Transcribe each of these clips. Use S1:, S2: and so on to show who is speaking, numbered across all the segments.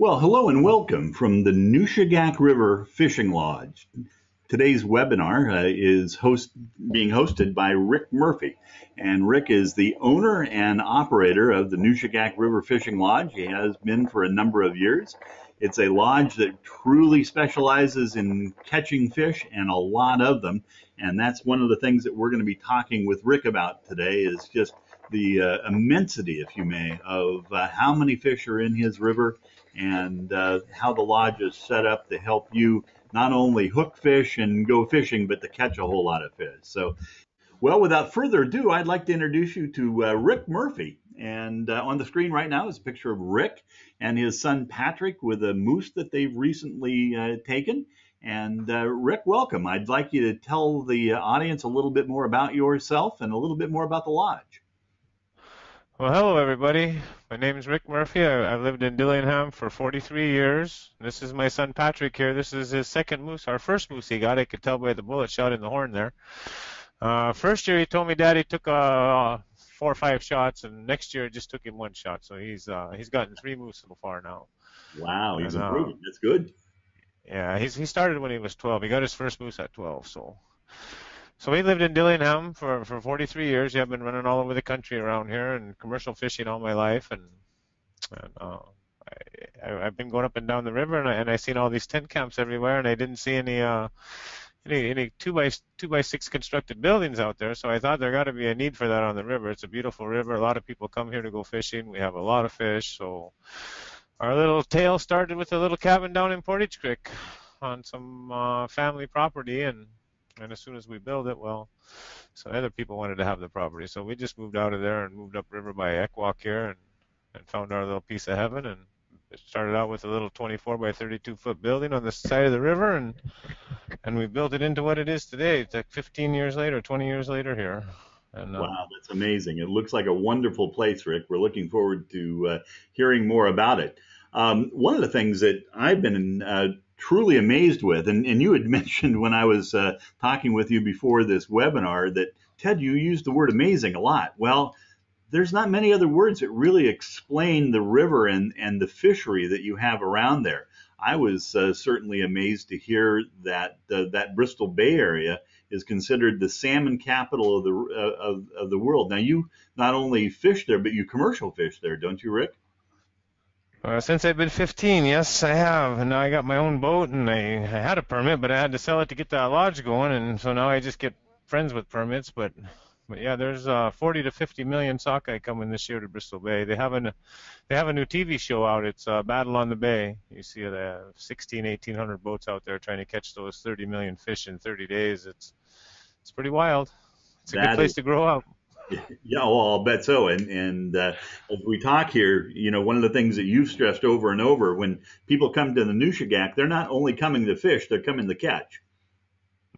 S1: Well, hello and welcome from the Nushagak River Fishing Lodge. Today's webinar being hosted by Rick Murphy. And Rick is the owner and operator of the Nushagak River Fishing Lodge. He has been for a number of years. It's a lodge that truly specializes in catching fish and a lot of them. And that's one of the things that we're going to be talking with Rick about today is just the immensity, if you may, of how many fish are in his river and how the lodge is set up to help you not only hook fish and go fishing, but to catch a whole lot of fish. So, well, without further ado, I'd like to introduce you to Rick Murphy. And on the screen right now is a picture of Rick and his son Patrick with a moose that they've recently taken. And Rick, welcome. I'd like you to tell the audience a little bit more about yourself and a little bit more about the lodge.
S2: Well, hello everybody. My name is Rick Murphy. I've lived in Dillingham for 43 years. This is my son Patrick here. This is his second moose. Our first moose he got, I could tell by the bullet shot in the horn there. First year he told me Daddy took 4 or 5 shots, and next year it just took him 1 shot. So he's gotten 3 moose so far now.
S1: Wow, he's improving. That's good.
S2: Yeah, he started when he was 12. He got his first moose at 12. So we lived in Dillingham for 43 years. Yeah, I've been running all over the country around here and commercial fishing all my life, and I've been going up and down the river, and I seen all these tent camps everywhere, and I didn't see any 2x6 constructed buildings out there. So I thought there got to be a need for that on the river. It's a beautiful river. A lot of people come here to go fishing. We have a lot of fish. So our little tale started with a little cabin down in Portage Creek on some family property, and as soon as we build it, well, so other people wanted to have the property. So we just moved out of there and moved upriver by Ekwok here and found our little piece of heaven. And it started out with a little 24 by 32 foot building on the side of the river, and we built it into what it is today. It's like 15 years later, 20 years later here. And,
S1: wow, that's amazing. It looks like a wonderful place, Rick. We're looking forward to hearing more about it. One of the things that I've been truly amazed with, and you had mentioned when I was talking with you before this webinar that, Ted, you used the word amazing a lot. Well, there's not many other words that really explain the river and the fishery that you have around there. I was certainly amazed to hear that that Bristol Bay area is considered the salmon capital of the world. Now, you not only fish there, but you commercial fish there, don't you, Rick?
S2: Since I've been 15, yes, I have. And now I got my own boat, and I had a permit, but I had to sell it to get that lodge going, and so now I just get friends with permits. But yeah, there's 40 to 50 million sockeye coming this year to Bristol Bay. They have a new TV show out. It's Battle on the Bay. You see the 1,800 boats out there trying to catch those 30 million fish in 30 days. It's pretty wild. It's a good place to grow up.
S1: Yeah, well, I'll bet so. And as we talk here, you know, one of the things that you've stressed over and over, when people come to the Nushagak, they're not only coming to fish, they're coming to catch.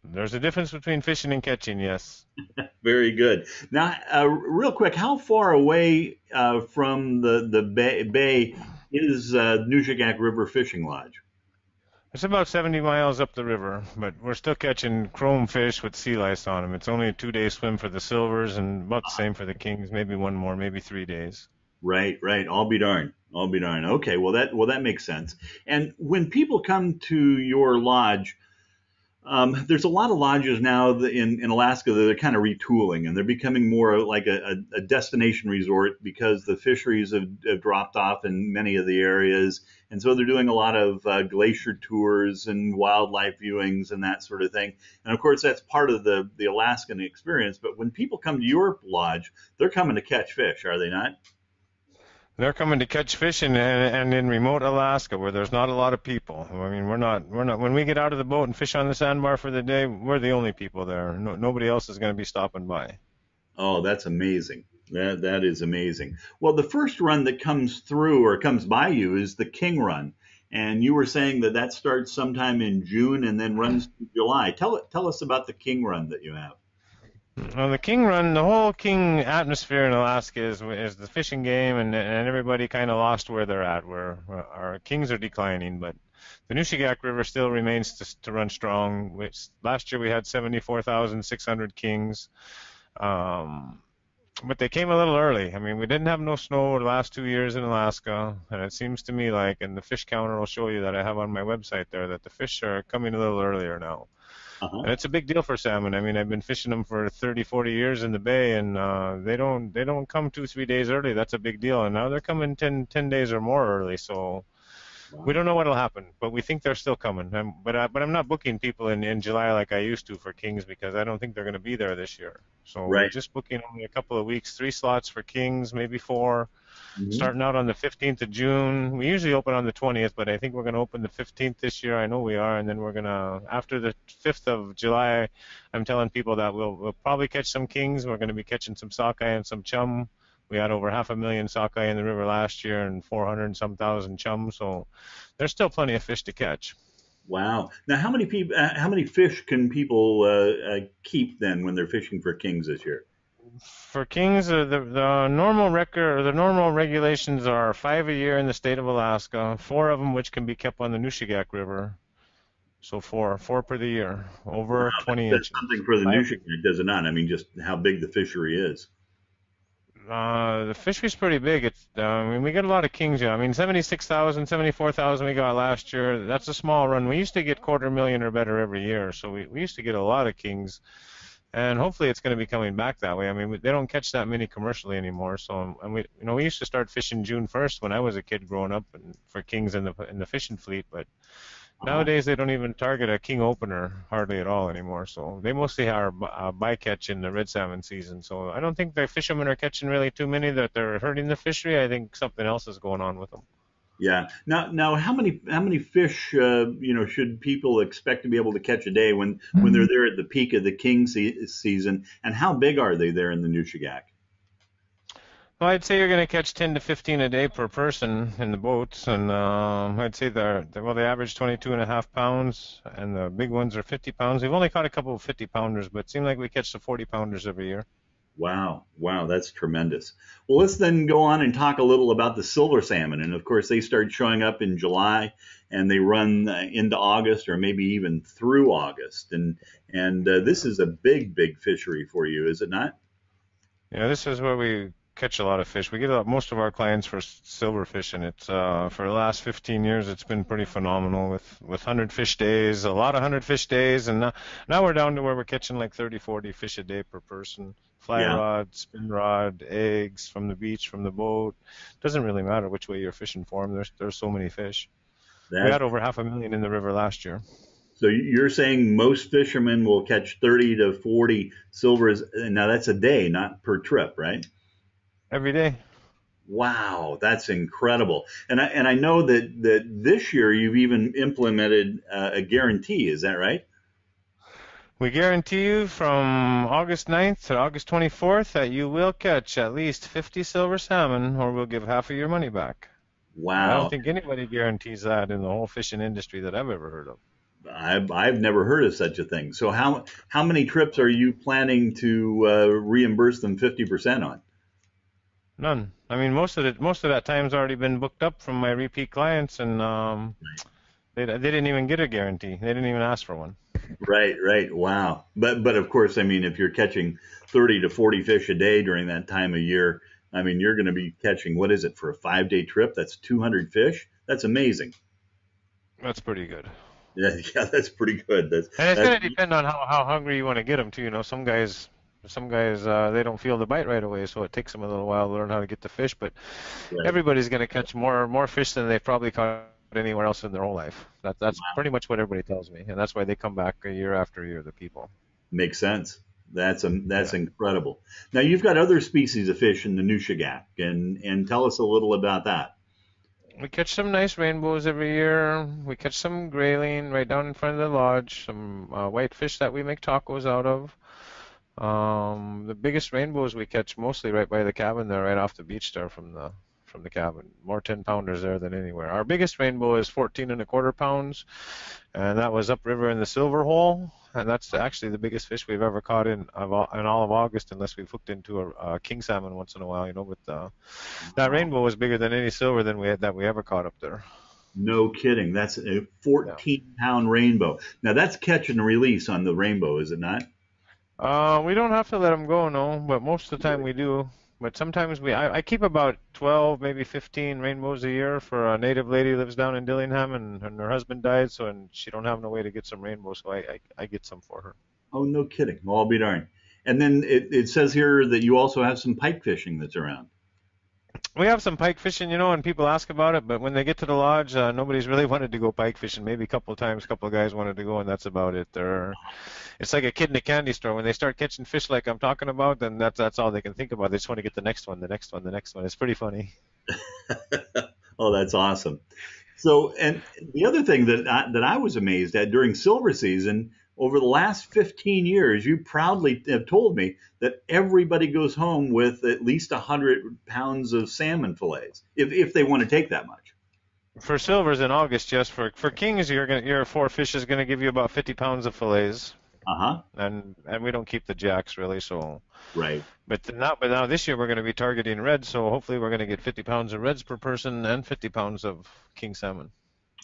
S2: There's a difference between fishing and catching, yes.
S1: Very good. Now, real quick, how far away from the bay is Nushagak River Fishing Lodge?
S2: It's about 70 miles up the river, but we're still catching chrome fish with sea lice on them. It's only a 2-day swim for the silvers and about the same for the kings, maybe one more, maybe 3 days.
S1: Right. I'll be darned. Okay, well that makes sense. And when people come to your lodge, there's a lot of lodges now in Alaska that are kind of retooling, and they're becoming more like a destination resort because the fisheries have dropped off in many of the areas. And so they're doing a lot of glacier tours and wildlife viewings and that sort of thing. And of course, that's part of the Alaskan experience. But when people come to your lodge, they're coming to catch fish, are they not?
S2: They're coming to catch fish and in remote Alaska where there's not a lot of people. I mean, we're not when we get out of the boat and fish on the sandbar for the day, we're the only people there. Nobody else is going to be stopping by.
S1: Oh, that's amazing. That is amazing. Well, the first run that comes through or comes by you is the King Run. And you were saying that starts sometime in June and then runs to July. Tell us about the King Run that you have.
S2: Well, the King Run, the whole King atmosphere in Alaska is the fishing game, and everybody kind of lost where they're at, where our kings are declining, but the Nushagak River still remains to run strong. Last year we had 74,600 kings. But they came a little early. I mean, we didn't have no snow the last 2 years in Alaska, and it seems to me like, and the fish counter will show you that I have on my website there, that the fish are coming a little earlier now.
S1: Uh-huh.
S2: And it's a big deal for salmon. I mean, I've been fishing them for 30, 40 years in the bay, and they don't come 2, 3 days early. That's a big deal. And now they're coming 10 days or more early. So we
S1: Wow.
S2: don't know what'll happen, but we think they're still coming. But I'm not booking people in July like I used to for kings because I don't think they're going to be there this year. So we're
S1: Right.
S2: just booking only a couple of weeks, 3 slots for kings, maybe four,
S1: Hmm.
S2: starting out on the 15th of June. We usually open on the 20th, but I think we're going to open the 15th this year. I know we are, and then we're going to after the 5th of July. I'm telling people that we'll probably catch some kings. We're going to be catching some sockeye and some chum. We had over 500,000 sockeye in the river last year and 400 and some thousand chum. So there's still plenty of fish to catch.
S1: Wow. Now, how many fish can people keep then when they're fishing for kings this year?
S2: For kings, the normal record or the normal regulations are 5 a year in the state of Alaska, four of them which can be kept on the Nushagak River. So four per the year,
S1: Wow,
S2: over
S1: that
S2: 20
S1: says
S2: inches.
S1: something for the
S2: Five.
S1: Nushagak, does it not? I mean, just how big the fishery is.
S2: The fishery's pretty big. I mean, we get a lot of kings. Yeah, I mean, 76,000, 74,000 we got last year. That's a small run. We used to get 250,000 or better every year, so we used to get a lot of kings. And hopefully it's going to be coming back that way. I mean, they don't catch that many commercially anymore. So, and we used to start fishing June 1st when I was a kid growing up, and for kings in the fishing fleet. But
S1: Uh-huh.
S2: nowadays they don't even target a king opener hardly at all anymore. So they mostly are bycatch in the red salmon season. So I don't think the fishermen are catching really too many that they're hurting the fishery. I think something else is going on with them.
S1: Yeah. Now, how many fish should people expect to be able to catch a day when they're there at the peak of the season? And how big are they there in the Nushagak?
S2: Well, I'd say you're going to catch 10 to 15 a day per person in the boats, and I'd say they average 22 and a half pounds, and the big ones are 50 pounds. We've only caught a couple of 50 pounders, but it seems like we catch the 40 pounders every year.
S1: Wow, wow, that's tremendous. Well, let's then go on and talk a little about the silver salmon. And of course, they start showing up in July and they run into August or maybe even through August. And this is a big, big fishery for you, is it not?
S2: Yeah, this is where we catch a lot of fish. We get most of our clients for silver fishing. It's for the last 15 years, it's been pretty phenomenal with 100 fish days, a lot of 100 fish days, and now we're down to where we're catching like 30, 40 fish a day per person. Fly
S1: Yeah,
S2: rod, spin rod, eggs from the beach, from the boat. Doesn't really matter which way you're fishing for them. There's so many fish. We
S1: that.
S2: had over 500,000 in the river last year.
S1: So you're saying most fishermen will catch 30 to 40 silvers. Now that's a day, not per trip, right?
S2: Every day.
S1: Wow, that's incredible. And I know that this year you've even implemented a guarantee. Is that right?
S2: We guarantee you from August 9th to August 24th that you will catch at least 50 silver salmon or we'll give half of your money back. And I don't
S1: Wow,
S2: think anybody guarees that in the whole fishing industry that I've ever heard of.
S1: I've never heard of such a thing. So how many trips are you planning to reimburse them 50% on?
S2: None. I mean, most of that time's already been booked up from my repeat clients, and they didn't even get a guarantee. They didn't even ask for one.
S1: Right, right. Wow. But of course, I mean, if you're catching 30 to 40 fish a day during that time of year, I mean, you're going to be catching, what is it, for a 5 day trip? That's 200 fish. That's amazing.
S2: That's pretty good.
S1: Yeah, yeah, that's pretty good.
S2: And it's
S1: That's
S2: going to depend on how hungry you want to get them too. You know, some guys they don't feel the bite right away, so it takes them a little while to learn how to get the fish. But
S1: right.
S2: everybody's going to catch more fish than they've probably caught anywhere else in their whole life. That's pretty much what everybody tells me, and that's why they come back a year after year. The people.
S1: Makes sense. That's
S2: Yeah.
S1: incredible. Now you've got other species of fish in the Nushagak, and tell us a little about that.
S2: We catch some nice rainbows every year. We catch some grayling right down in front of the lodge. Some whitefish that we make tacos out of. The biggest rainbows we catch mostly right by the cabin there, right off the beach there from the cabin. More 10 pounders there than anywhere. Our biggest rainbow is 14 and a quarter pounds, and that was upriver in the Silver Hole, and that's actually the biggest fish we've ever caught in all of August, unless we've hooked into a king salmon once in a while, you know. But that
S1: Wow.
S2: rainbow was bigger than any silver that we ever caught up there.
S1: No kidding. That's a
S2: Yeah.
S1: 14-pound rainbow. Now that's catch and release on the rainbow, is it not?
S2: We don't have to let them go, no, but most of the time we do. But sometimes I keep about 12, maybe 15 rainbows a year for a native lady who lives down in Dillingham, and her husband died, so and she don't have no way to get some rainbows, so I get some for her.
S1: Oh, no kidding. Well, I'll be darned. And then it says here that you also have some pike fishing that's around.
S2: We have some pike fishing, and people ask about it, but when they get to the lodge, nobody's really wanted to go pike fishing. Maybe a couple of times, a couple of guys wanted to go, and that's about it. It's like a kid in a candy store. When they start catching fish like I'm talking about, then that's all they can think about. They just want to get the next one, the next one, the next one. It's pretty funny.
S1: Oh, that's awesome. So, and the other thing that I was amazed at during silver season over the last 15 years, you proudly have told me that everybody goes home with at least 100 pounds of salmon fillets, if they want to take that much.
S2: For silvers in August, yes. For kings, your four fish is gonna give you about 50 pounds of fillets,
S1: Uh-huh.
S2: and we don't keep the jacks really, so.
S1: Right.
S2: But now this year we're going to be targeting reds, so hopefully we're going to get 50 pounds of reds per person and 50 pounds of king salmon.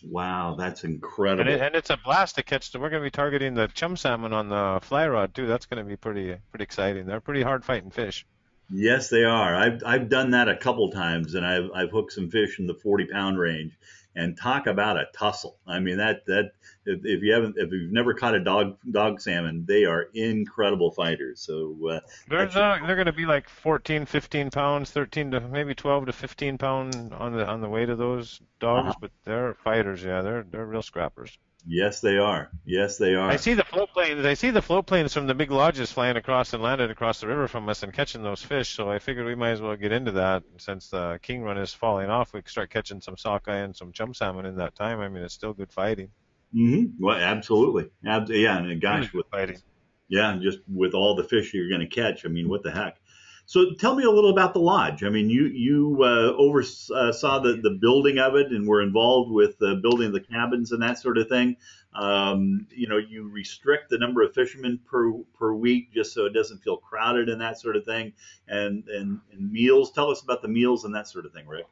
S1: Wow, that's
S2: And
S1: incredible.
S2: it's a blast to catch. So we're going to be targeting the chum salmon on the fly rod too. That's going to be pretty exciting. They're pretty hard fighting fish.
S1: Yes, they are. I've done that a couple times, and I've hooked some fish in the 40-pound range. And talk about a tussle. I mean that if you've never caught a dog salmon, they are incredible fighters. So
S2: They're
S1: that should.
S2: they're going to be like 14, 15 pounds, 13 to maybe 12 to 15 pound on the weight of those dogs, but they're fighters. Yeah, they're real scrappers.
S1: Yes, they are. Yes, they
S2: I
S1: are.
S2: see the float planes. I see the float planes from the big lodges flying across and landed across the river from us and catching those fish. So I figured we might as well get into that. Since the king run is falling off, we can start catching some sockeye and some chum salmon in that time. I mean, it's still good fighting.
S1: Well, absolutely. Yeah, and
S2: Really
S1: gosh,
S2: good fighting.
S1: yeah, just with all the fish you're going to catch. I mean, what the heck? So tell me a little about the lodge. I mean, you oversaw the building of it and were involved with building the cabins and that sort of thing. You restrict the number of fishermen per week just so it doesn't feel crowded and that sort of thing. And meals. Tell us about the meals and that sort of thing, Rick.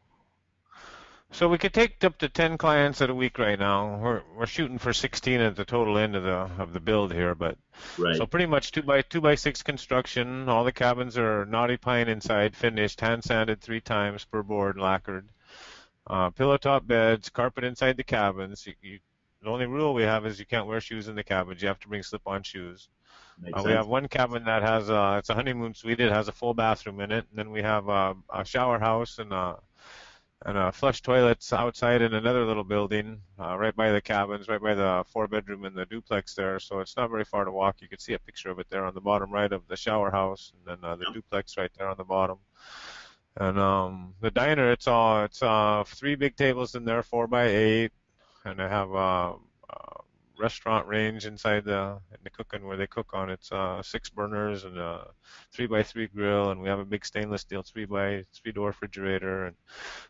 S2: So we could take up to 10 clients at a week right now. We're shooting for 16 at the total end of the build here, but so
S1: Right.
S2: pretty much two by six construction. All the cabins are knotty pine inside, finished, hand sanded 3 times per board, lacquered. Pillow top beds, carpet inside the cabins. The only rule we have is you can't wear shoes in the cabins. You have to bring slip-on shoes.
S1: Makes
S2: We
S1: sense.
S2: have one cabin that has it's a honeymoon suite. It has a full bathroom in it. And then we have a shower house and flush toilets outside in another little building right by the cabins, right by the 4 bedroom and the duplex there. So it's not very far to walk. You can see a picture of it there on the bottom right of the shower house, and then the
S1: Yep.
S2: duplex right there on the bottom. And the diner, it's 3 big tables in there, 4 by 8, and I have a restaurant range inside in the cooking where they cook on. It's 6 burners and a 3 by 3 grill, and we have a big stainless steel 3 by 3 door refrigerator, and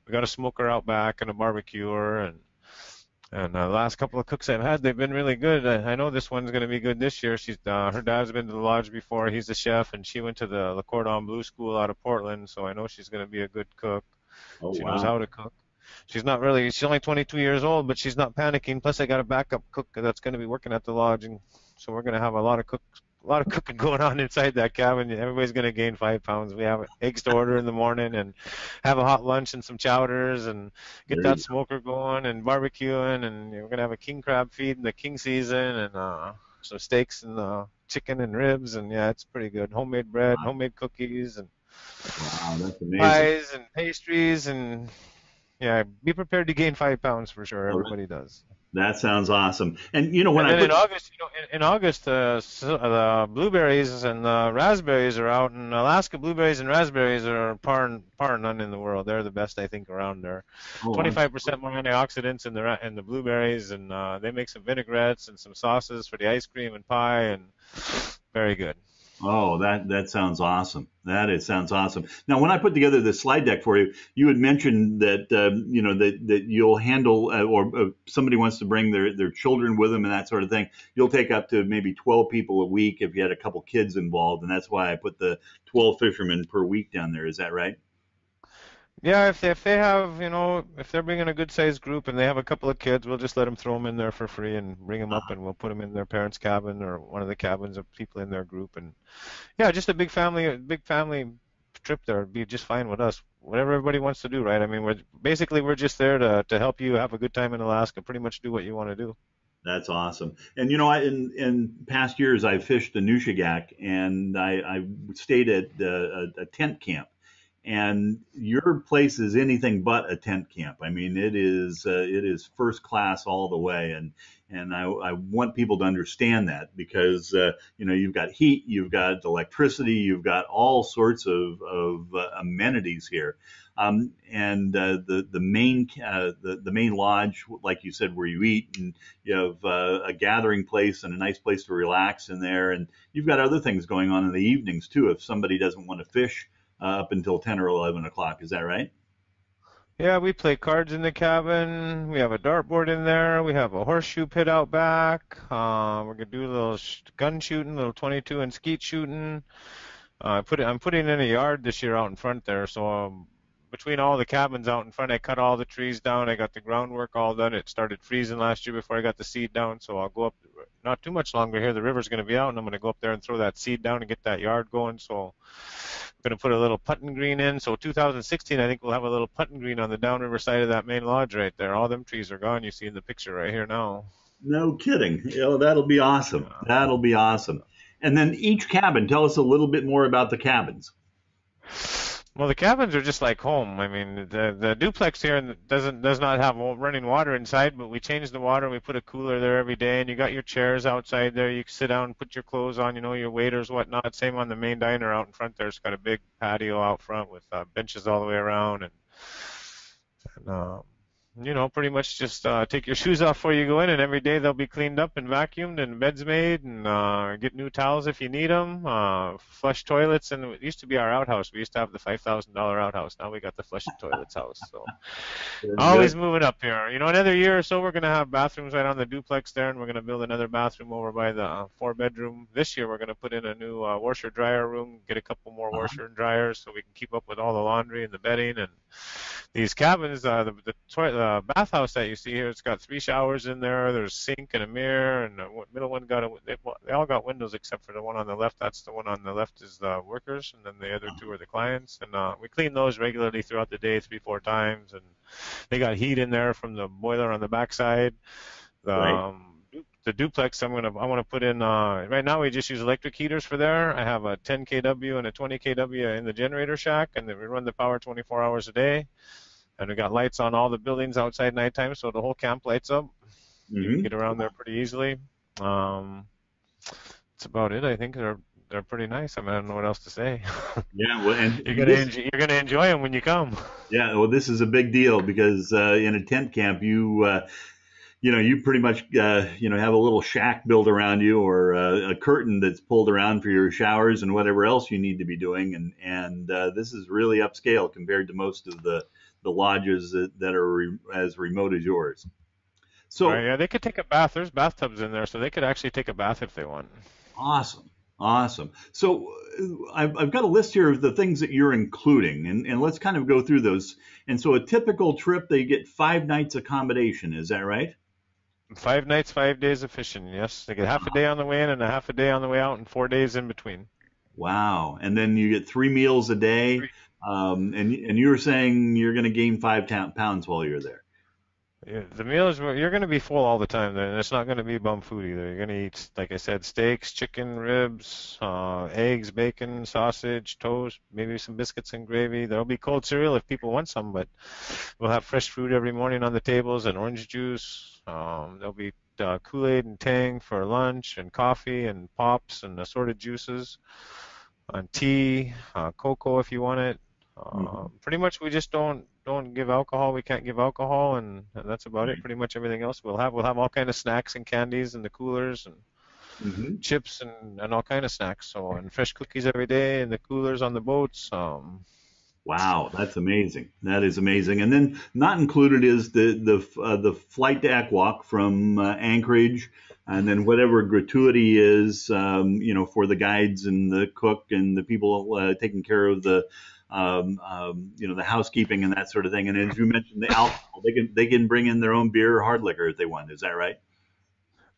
S2: we got a smoker out back and a barbecuer, and the last couple of cooks I've had, they've been really good. I know this one's going to be good this year. She's her dad's been to the lodge before. He's the chef, and she went to the Le Cordon Bleu School out of Portland, so I know she's going to be a good cook.
S1: Oh,
S2: She knows
S1: wow.
S2: how to cook. She's only 22 years old, but she's not panicking. Plus, I got a backup cook that's going to be working at the lodge, and so we're going to have a lot of cooking going on inside that cabin. Everybody's going to gain 5 pounds. We have eggs to order in the morning, and have a hot lunch and some chowders, and get
S1: There
S2: that
S1: you
S2: smoker going and barbecuing, and we're going to have a king crab feed in the king season, and some steaks and chicken and ribs, and yeah, it's pretty good. Homemade bread, homemade cookies, and
S1: go. Wow, that's amazing.
S2: pies and pastries, and yeah, be prepared to gain 5 pounds for sure.
S1: Oh,
S2: Everybody does.
S1: that sounds awesome. And when
S2: And
S1: I
S2: then
S1: put.
S2: in August, in August, the blueberries and the raspberries are out. In Alaska, blueberries and raspberries are par none in the world. They're the best I think around there.
S1: Oh, I'm.
S2: 25% more antioxidants in the blueberries, and they make some vinaigrettes and some sauces for the ice cream and pie, and very good.
S1: Oh, that sounds awesome. Sounds awesome. Now, when I put together the slide deck for you, you had mentioned that that you'll handle or somebody wants to bring their children with them and that sort of thing. You'll take up to maybe 12 people a week if you had a couple kids involved, and that's why I put the 12 fishermen per week down there. Is that right?
S2: Yeah, if they have, if they're bringing a good sized group and they have a couple of kids, we'll just let them throw them in there for free and bring them up, and we'll put them in their parents' cabin or one of the cabins of people in their group. And yeah, just a big family trip there would be just fine with us. Whatever everybody wants to do, right? I mean, we're just there to help you have a good time in Alaska. Pretty much do what you want to do.
S1: That's awesome. And in past years, I've fished the Nushagak, and I stayed at a tent camp. And your place is anything but a tent camp. I mean, it is first class all the way, and I want people to understand that because you've got heat, you've got electricity, you've got all sorts of amenities here. And the main lodge, like you said, where you eat, and you have a gathering place and a nice place to relax in there, and you've got other things going on in the evenings too. If somebody doesn't want to fish up until 10 or 11 o'clock. Is that right?
S2: Yeah, we play cards in the cabin. We have a dartboard in there. We have a horseshoe pit out back. We're gonna do a little gun shooting, little 22 and skeet shooting. I'm putting in a yard this year out in front there. So between all the cabins out in front, I cut all the trees down. I got the groundwork all done. It started freezing last year before I got the seed down. So I'll go up not too much longer here. The river's going to be out, and I'm going to go up there and throw that seed down and get that yard going. So I'm going to put a little putting green in. So 2016, I think we'll have a little putting green on the downriver side of that main lodge right there. All them trees are gone. You see in the picture right here now.
S1: No kidding. That'll be awesome.
S2: Yeah.
S1: That'll be awesome. And then each cabin, tell us a little bit more about the cabins.
S2: Well, the cabins are just like home. I mean, the duplex here does not have running water inside, but we change the water and we put a cooler there every day. And you got your chairs outside there. You can sit down and put your clothes on, your waders, whatnot. Same on the main diner out in front there. It's got a big patio out front with benches all the way around, and pretty much just take your shoes off before you go in, and every day they'll be cleaned up and vacuumed and beds made, and get new towels if you need them, flush toilets, and it used to be our outhouse. We used to have the $5,000 outhouse. Now we got the flush toilets house. So
S1: Very good.
S2: always moving up here. Another year or so we're gonna have bathrooms right on the duplex there, and we're gonna build another bathroom over by the four-bedroom. This year we're gonna put in a new washer dryer room, get a couple more
S1: Uh-huh.
S2: washer and dryers so we can keep up with all the laundry and the bedding. And these cabins, the bathhouse that you see here, it's got 3 showers in there. There's a sink and a mirror, and the middle one they all got windows except for the one on the left. That's the one on the left is the workers, and then the other two are the clients. And we clean those regularly throughout the day, 3, 4 times. And they got heat in there from the boiler on the backside. The
S1: Right.
S2: the duplex I want to put in right now we just use electric heaters for there. I have a 10 kW and a 20 kW in the generator shack, and then we run the power 24 hours a day. And we got lights on all the buildings outside nighttime, so the whole camp lights up. You can
S1: Hmm.
S2: get around there pretty easily. Um, that's about it. I think they're pretty nice. I mean, I don't know what else to say.
S1: Yeah. Well, and
S2: You're gonna enjoy them when you come.
S1: yeah. Well, this is a big deal because in a tent camp, you pretty much have a little shack built around you, or a curtain that's pulled around for your showers and whatever else you need to be doing, and this is really upscale compared to most of the lodges that are as remote as yours.
S2: Right?
S1: So
S2: Yeah, they could take a bath. There's bathtubs in there, so they could actually take a bath if they want.
S1: awesome. Awesome. So I've got a list here of the things that you're including, and let's kind of go through those. And so a typical trip, they get 5 nights accommodation. Is that right?
S2: 5 nights, 5 days of fishing. Yes, they get half a day on the way in and a half a day on the way out, and 4 days in between.
S1: Wow. And then you get 3 meals a day. And you were saying you're going to gain 5 pounds while you're there.
S2: Yeah, the meals you're going to be full all the time there, and it's not going to be bum food either. You're going to eat, like I said, steaks, chicken, ribs, eggs, bacon, sausage, toast, maybe some biscuits and gravy. There'll be cold cereal if people want some, but we'll have fresh fruit every morning on the tables and orange juice. There'll be Kool-Aid and Tang for lunch, and coffee and pops and assorted juices, and tea, cocoa if you want it.
S1: Hmm.
S2: Pretty much we just don't give alcohol. We can't give alcohol, and that's about it. Pretty much everything else we'll have all kind of snacks and candies in the coolers, and
S1: Hmm.
S2: chips and all kind of snacks. So, and fresh cookies every day in the coolers on the boats.
S1: Wow, that's amazing. That is amazing. And then not included is the flight to Ekwok from Anchorage, and then whatever gratuity is, for the guides and the cook and the people taking care of the housekeeping and that sort of thing. And as you mentioned, the alcohol, they can bring in their own beer or hard liquor if they want. Is that right?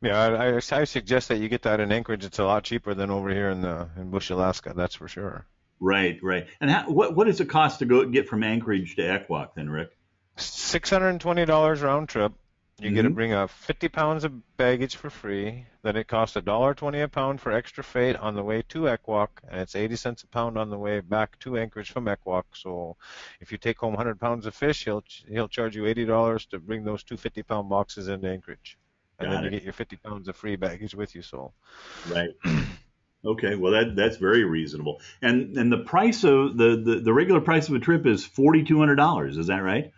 S2: Yeah, I suggest that you get that in Anchorage. It's a lot cheaper than over here in Bush, Alaska. That's for sure.
S1: Right, right. And what does it cost to go get from Anchorage to Equok then, Rick?
S2: $620 round trip. You get to
S1: Hmm.
S2: bring 50 pounds of baggage for free. Then it costs $1.20 a pound for extra freight on the way to Equok, and it's 80 cents a pound on the way back to Anchorage from Equok. So if you take home 100 pounds of fish, he'll charge you $80 to bring those two 50-pound boxes into Anchorage, and then
S1: Got
S2: you
S1: it.
S2: get your 50 pounds of free baggage with you. So
S1: Right. Okay. Well, that's very reasonable. And the price of the regular price of a trip is $4,200. Is that right?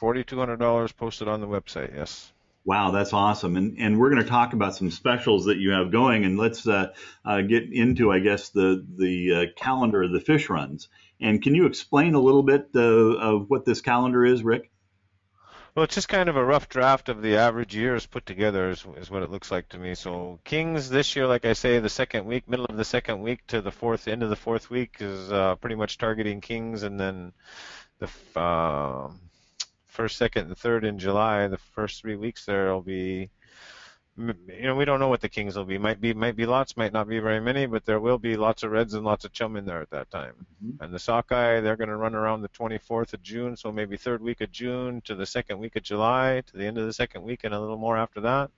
S2: $4,200 posted on the website. Yes.
S1: Wow, that's awesome. And we're going to talk about some specials that you have going, and let's get into, I guess, the calendar of the fish runs. And can you explain a little bit of what this calendar is, Rick?
S2: Well, it's just kind of a rough draft of the average years put together is what it looks like to me. So Kings this year, like I say, the second week, middle of the second week to the fourth, end of the fourth week is pretty much targeting Kings, and then the first, second, and third in July, the first 3 weeks there will be. We don't know what the Kings will be. Might be lots, might not be very many, but there will be lots of reds and lots of chum in there at that time.
S1: Mhm.
S2: And the sockeye, they're going to run around the 24th of June, so maybe third week of June to the second week of July, to the end of the second week, and a little more after that.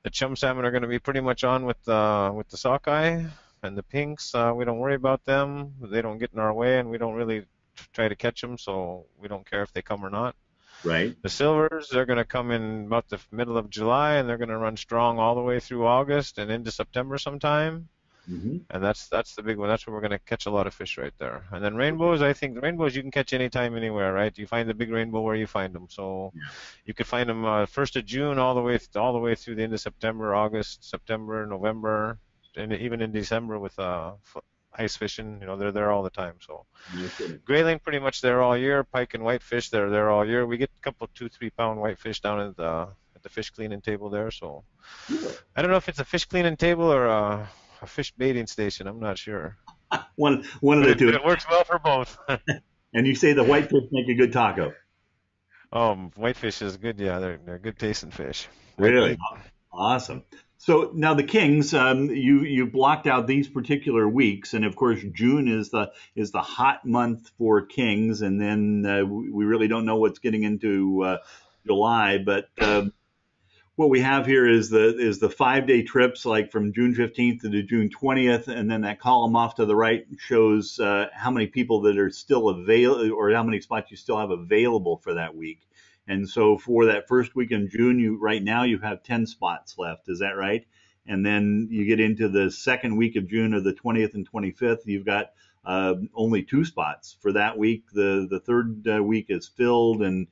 S2: The chum salmon are going to be pretty much on with the sockeye, and the pinks. We don't worry about them. They don't get in our way, and we don't really try to catch them, so we don't care if they come or not.
S1: Right.
S2: The silvers, they're going to come in about the middle of July, and they're going to run strong all the way through August and into September sometime.
S1: Hmm.
S2: And that's the big one. That's where we're going to catch a lot of fish right there. And then rainbows, I think the rainbows you can catch anytime, anywhere, right? You find the big rainbow where you find them. So
S1: Yeah.
S2: you could find them 1st of June all the way through the end of September, August, September, November, and even in December with ice fishing. They're there all the time. So.
S1: No kidding.
S2: Grayling pretty much there all year. Pike and whitefish they're there all year. We get a couple 2-3 pound whitefish down at the fish cleaning table there. So
S1: Really?
S2: I don't know if it's a fish cleaning table or a fish baiting station. I'm not sure.
S1: One of
S2: But
S1: the
S2: it,
S1: two.
S2: but it works well for both.
S1: And you say the whitefish make a good taco.
S2: Whitefish is good. Yeah, they're good tasting fish. White
S1: Really?
S2: meat.
S1: Awesome. So now the Kings, you blocked out these particular weeks, and of course June is the hot month for Kings, and then we really don't know what's getting into July. But what we have here is the 5 day trips, like from June 15th to June 20th, and then that column off to the right shows how many people that are still available, or how many spots you still have available for that week. And so for that first week in June, right now you have 10 spots left. Is that right? And then you get into the second week of June, or the 20th and 25th, you've got only 2 spots for that week. The third week is filled, and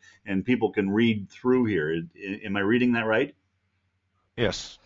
S1: people can read through here. Am I reading that right?
S2: Yes.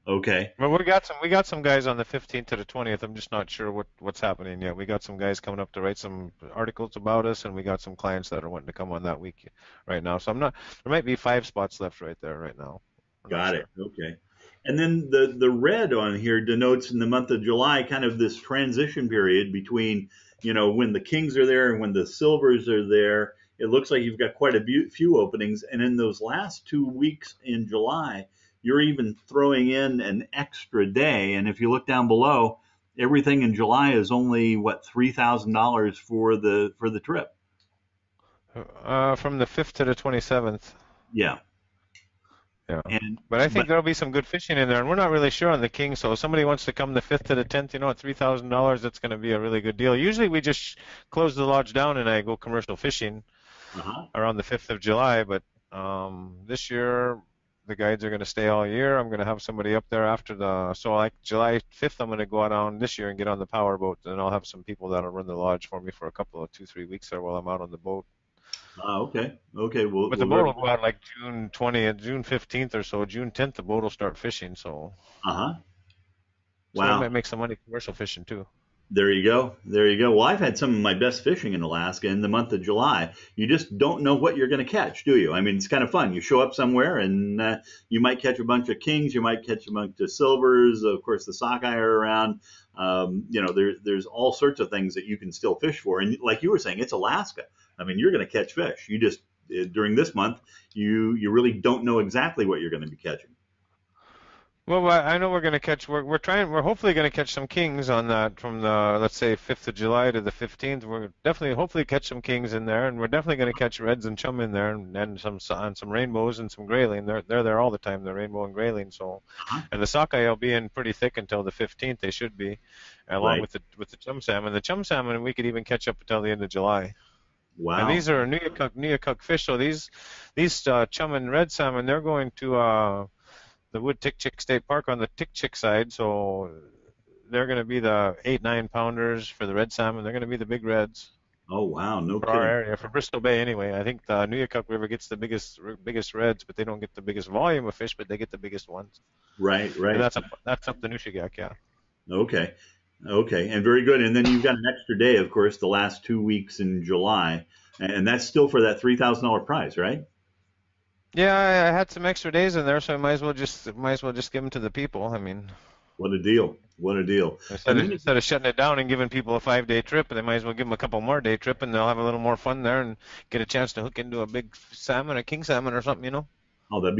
S1: Okay.
S2: Well, we got some guys on the 15th to the 20th. I'm just not sure what's happening yet. We got some guys coming up to write some articles about us, and we got some clients that are wanting to come on that week right now. So I'm not. There might be 5 spots left right there right now. I'm not
S1: Got it.
S2: sure.
S1: Okay. And then the red on here denotes in the month of July kind of this transition period between, when the Kings are there and when the Silvers are there. It looks like you've got quite a few openings. And in those last 2 weeks in July, you're even throwing in an extra day. And if you look down below, everything in July is only what, $3,000 for the trip.
S2: From the 5th to the 27th.
S1: Yeah.
S2: Yeah.
S1: And
S2: But I
S1: but
S2: think there'll be some good fishing in there, and we're not really sure on the King. So if somebody wants to come the 5th to the 10th, at $3,000, that's going to be a really good deal. Usually we just close the lodge down and I go commercial fishing
S1: uh-huh.
S2: around the 5th of July. But this year the guides are going to stay all year. I'm going to have somebody up there so like July 5th, I'm going to go out on this year and get on the power boat, and I'll have some people that'll run the lodge for me for a couple of 2-3 weeks there while I'm out on the boat.
S1: Okay. Okay. Well,
S2: But the boat will go out like June 20th, June 15th or so. June 10th, the boat will start fishing. So
S1: uh-huh.
S2: we
S1: Wow.
S2: might make some money commercial fishing too.
S1: There you go. There you go. Well, I've had some of my best fishing in Alaska in the month of July. You just don't know what you're going to catch, do you? I mean, it's kind of fun. You show up somewhere and you might catch a bunch of kings, you might catch a bunch of silvers. Of course, the sockeye are around. There's all sorts of things that you can still fish for. And like you were saying, it's Alaska. I mean, you're going to catch fish. You just during this month, you really don't know exactly what you're going to be catching.
S2: Well, I know we're going to catch. We're hopefully going to catch some kings on that from the let's say 5th of July to the 15th. We're definitely hopefully catch some kings in there, and we're definitely going to catch reds and chum in there, and some rainbows and some grayling. They're there all the time, the rainbow and grayling. So,
S1: Uh-huh.
S2: and the sockeye will be in pretty thick until the 15th. They should be, along
S1: Right.
S2: with the chum salmon. The chum salmon we could even catch up until the end of July. And
S1: Wow.
S2: these are Nushagak fish. So these chum and red salmon, they're going to the Wood Tick Chick State Park on the Tick Chick side, so they're going to be the 8-9 pounders for the red salmon. They're going to be the big reds
S1: Oh, wow. No
S2: for our
S1: kidding.
S2: area, for Bristol Bay anyway. I think the Nushagak River gets the biggest reds, but they don't get the biggest volume of fish, but they get the biggest ones.
S1: Right.
S2: And
S1: Right.
S2: that's up the Nushagak, yeah.
S1: Okay. Okay. And very good. And then you've got an extra day, of course, the last 2 weeks in July. And that's still for that $3,000 prize, right?
S2: Yeah, I had some extra days in there, so I might as well just give them to the people. I mean,
S1: What a deal. What a deal.
S2: instead
S1: And
S2: of
S1: then,
S2: instead of shutting it down and giving people a 5-day trip, they might as well give them a couple more day trip, and they'll have a little more fun there and get a chance to hook into a big salmon, a king salmon or something, you know.
S1: that'd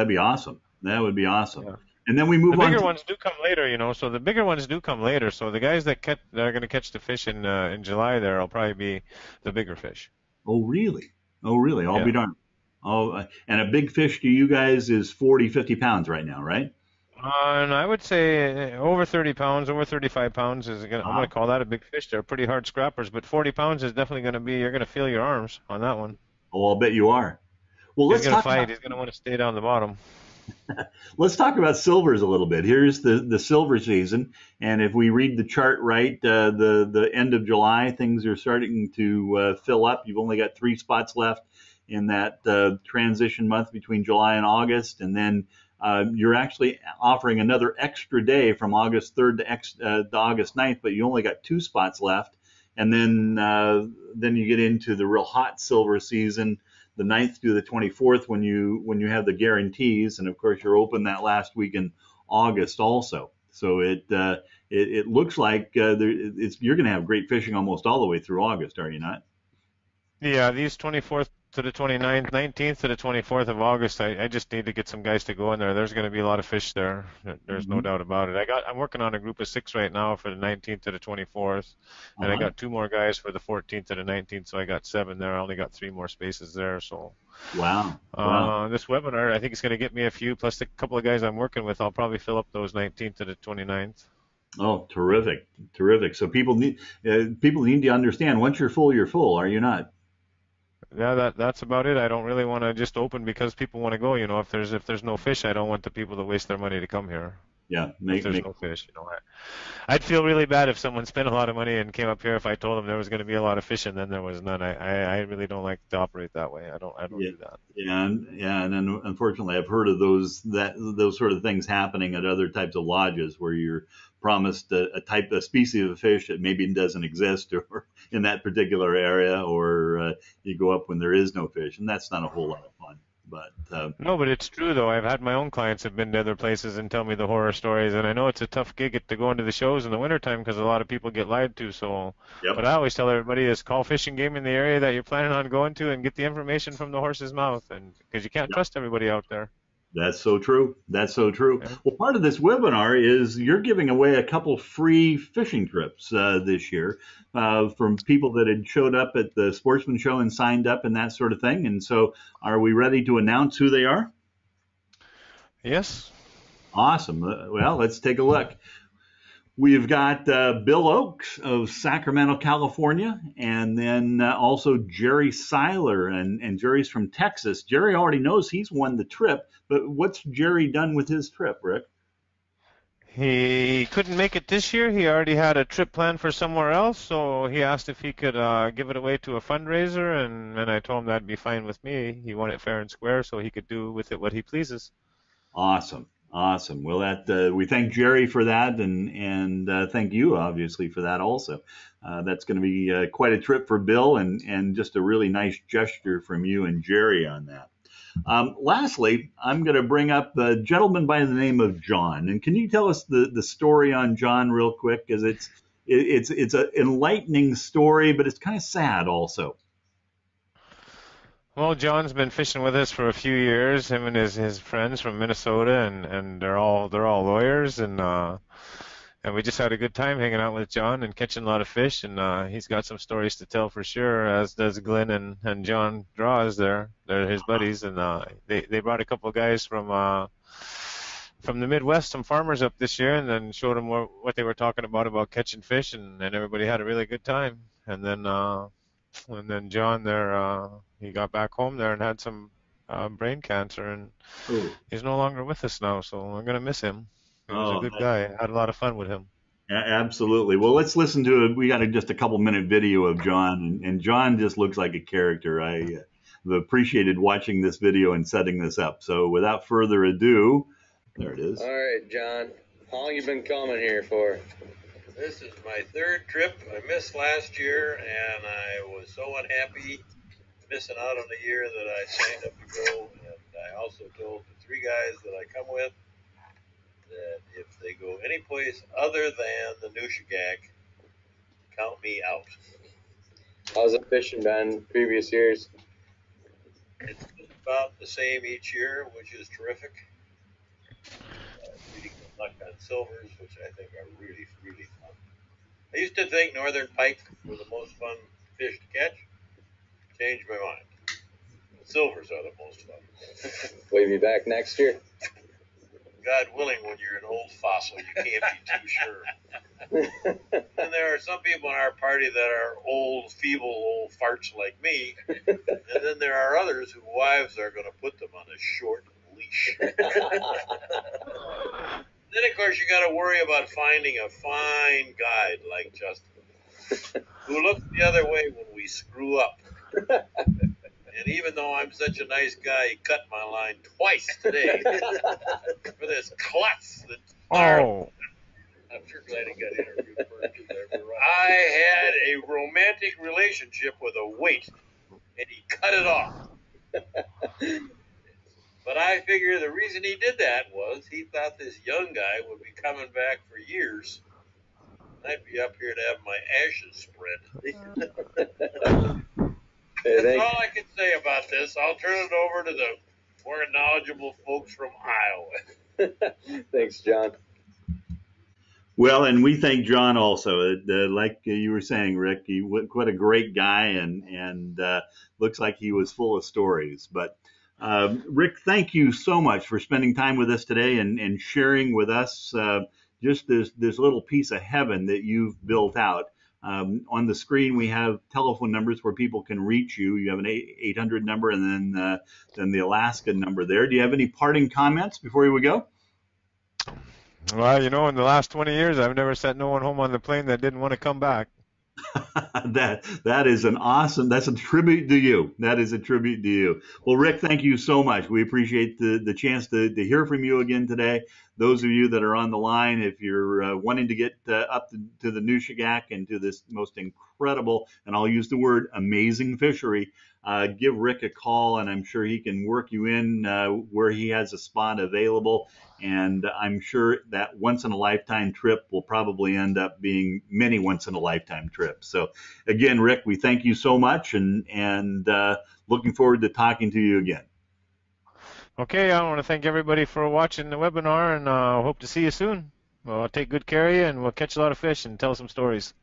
S1: be awesome. That would be awesome.
S2: Yeah.
S1: And then we
S2: The
S1: move on
S2: bigger
S1: to,
S2: ones do come later, you know. So the bigger ones do come later. So the guys that are going to catch the fish in July there will probably be the bigger fish.
S1: oh, really? Oh, really? I'll be
S2: Yeah.
S1: darned. Oh, and a big fish to you guys is 40, 50 pounds right now, right?
S2: And I would say over 30 pounds, over 35 pounds I'm
S1: Ah,
S2: going to call that a big fish. They're pretty hard scrappers, but 40 pounds is definitely going to be, you're going to feel your arms on that one.
S1: oh, I'll bet you are. Well,
S2: He's going to fight. He's going to want to stay down the bottom.
S1: let's talk about silvers a little bit. Here's the silver season, and if we read the chart right, the end of July, things are starting to fill up. You've only got 3 spots left in that transition month between July and August, and then you're actually offering another extra day from August 3rd to August 9th, but you only got 2 spots left, and then you get into the real hot silver season, the 9th to the 24th, when you have the guarantees, and of course you're open that last week in August also. So it looks like you're going to have great fishing almost all the way through August, are you not?
S2: Yeah, these 24th to the 29th, 19th to the 24th of August, I just need to get some guys to go in there. There's going to be a lot of fish there. There's no
S1: Hmm.
S2: doubt about it. I'm working on a group of 6 right now for the 19th to the 24th, and I
S1: Uh-huh.
S2: got 2 more guys for the 14th to the 19th, so I got 7 there. I only got 3 more spaces there, so
S1: Wow. Wow.
S2: this webinar, I think it's going to get me a few, plus a couple of guys I'm working with. I'll probably fill up those 19th to the 29th.
S1: Oh, terrific, terrific. So people need to understand once you're full, you're full. Are you not?
S2: Yeah, that's about it. I don't really want to just open because people want to go. You know, if there's no fish, I don't want the people to waste their money to come here.
S1: Yeah.
S2: If
S1: Make
S2: there's
S1: make
S2: no fish, you know, I'd feel really bad if someone spent a lot of money and came up here if I told them there was going to be a lot of fish and then there was none. I really don't like to operate that way. I don't
S1: Yeah,
S2: do that.
S1: and then unfortunately, I've heard of those sort of things happening at other types of lodges where you're promised a species of fish that maybe doesn't exist or in that particular area, or you go up when there is no fish, and that's not a whole lot of fun. But
S2: No, but it's true though. I've had my own clients have been to other places and tell me the horror stories, and I know it's a tough gig to go into the shows in the wintertime because a lot of people get lied to. So, but
S1: yep,
S2: I always tell everybody is call fishing game in the area that you're planning on going to and get the information from the horse's mouth, and because you can't
S1: yep.
S2: trust everybody out there.
S1: That's so true. That's so true.
S2: Yeah.
S1: Well, part of this webinar is you're giving away a couple free fishing trips this year from people that had showed up at the Sportsman Show and signed up and that sort of thing. And so, are we ready to announce who they are?
S2: Yes.
S1: Awesome. Well, let's take a look. We've got Bill Oakes of Sacramento, California, and then also Jerry Seiler, and Jerry's from Texas. Jerry already knows he's won the trip, but what's Jerry done with his trip, Rick?
S2: He couldn't make it this year. He already had a trip planned for somewhere else, so he asked if he could give it away to a fundraiser, and I told him that'd be fine with me. He won it fair and square, so he could do with it what he pleases.
S1: Awesome. Awesome. Well, that we thank Jerry for that, and thank you obviously for that also. That's going to be quite a trip for Bill, and just a really nice gesture from you and Jerry on that. Lastly, I'm going to bring up a gentleman by the name of John. And can you tell us the story on John real quick? Because it's an enlightening story, but it's kind of sad also.
S2: Well, John's been fishing with us for a few years. Him and his friends from Minnesota, and they're all lawyers, and we just had a good time hanging out with John and catching a lot of fish. And he's got some stories to tell for sure, as does Glenn and John Draws. They're his buddies, and they brought a couple of guys from the Midwest, some farmers up this year, and then showed them what they were talking about catching fish, and everybody had a really good time. And then John there, he got back home there and had some brain cancer, and
S1: Oh,
S2: he's no longer with us now, so I'm gonna miss him. He was a
S1: oh,
S2: good guy. I had a lot of fun with him.
S1: absolutely. Well, let's listen to it. We got just a couple minute video of John, and John just looks like a character. Have appreciated watching this video and setting this up. So without further ado, there it is.
S3: All right, John. How long you been coming here for?
S4: This is my third trip. I missed last year, and I was so unhappy missing out on the year that I signed up to go. And I also told the three guys that I come with that if they go any place other than the Nushagak, count me out.
S3: How's the fishing been previous years?
S4: It's about the same each year, which is terrific. Really good luck on silvers, which I think are really, really fun. I used to think northern pike were the most fun fish to catch. Changed my mind. Silvers are the most fun.
S3: Will you be back next year?
S4: God willing, when you're an old fossil, you can't be too sure. And there are some people in our party that are old, feeble, old farts like me. And then there are others whose wives are going to put them on a short leash. Then, of course, you got to worry about finding a fine guide like Justin, who looks the other way when we screw up. And even though I'm such a nice guy, he cut my line twice today for this klutz that
S2: Oh,
S4: I'm sure glad he got interviewed first. I had a romantic relationship with a weight, and he cut it off. But I figure the reason he did that was he thought this young guy would be coming back for years. I'd be up here to have my ashes spread. That's all I can say about this. I'll turn it over to the more knowledgeable folks from Iowa.
S3: Thanks, John.
S1: Well, and we thank John also. Like you were saying, Rick, what a great guy, and looks like he was full of stories. But Rick, thank you so much for spending time with us today and sharing with us just this little piece of heaven that you've built out. On the screen, we have telephone numbers where people can reach you. You have an 800 number and then the Alaska number there. Do you have any parting comments before we go?
S2: well, in the last 20 years, I've never sent no one home on the plane that didn't want to come back.
S1: That is that's a tribute to you. That is a tribute to you. Well, Rick, thank you so much. We appreciate the chance to hear from you again today. Those of you that are on the line, if you're wanting to get up to the Nushagak and to this most incredible, and I'll use the word amazing fishery, give Rick a call, and I'm sure he can work you in where he has a spot available. And I'm sure that once in a lifetime trip will probably end up being many once in a lifetime trips. So again, Rick, we thank you so much, and looking forward to talking to you again.
S2: Okay, I want to thank everybody for watching the webinar, and hope to see you soon. Well, take good care of you, and we'll catch a lot of fish and tell some stories.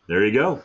S1: There you go.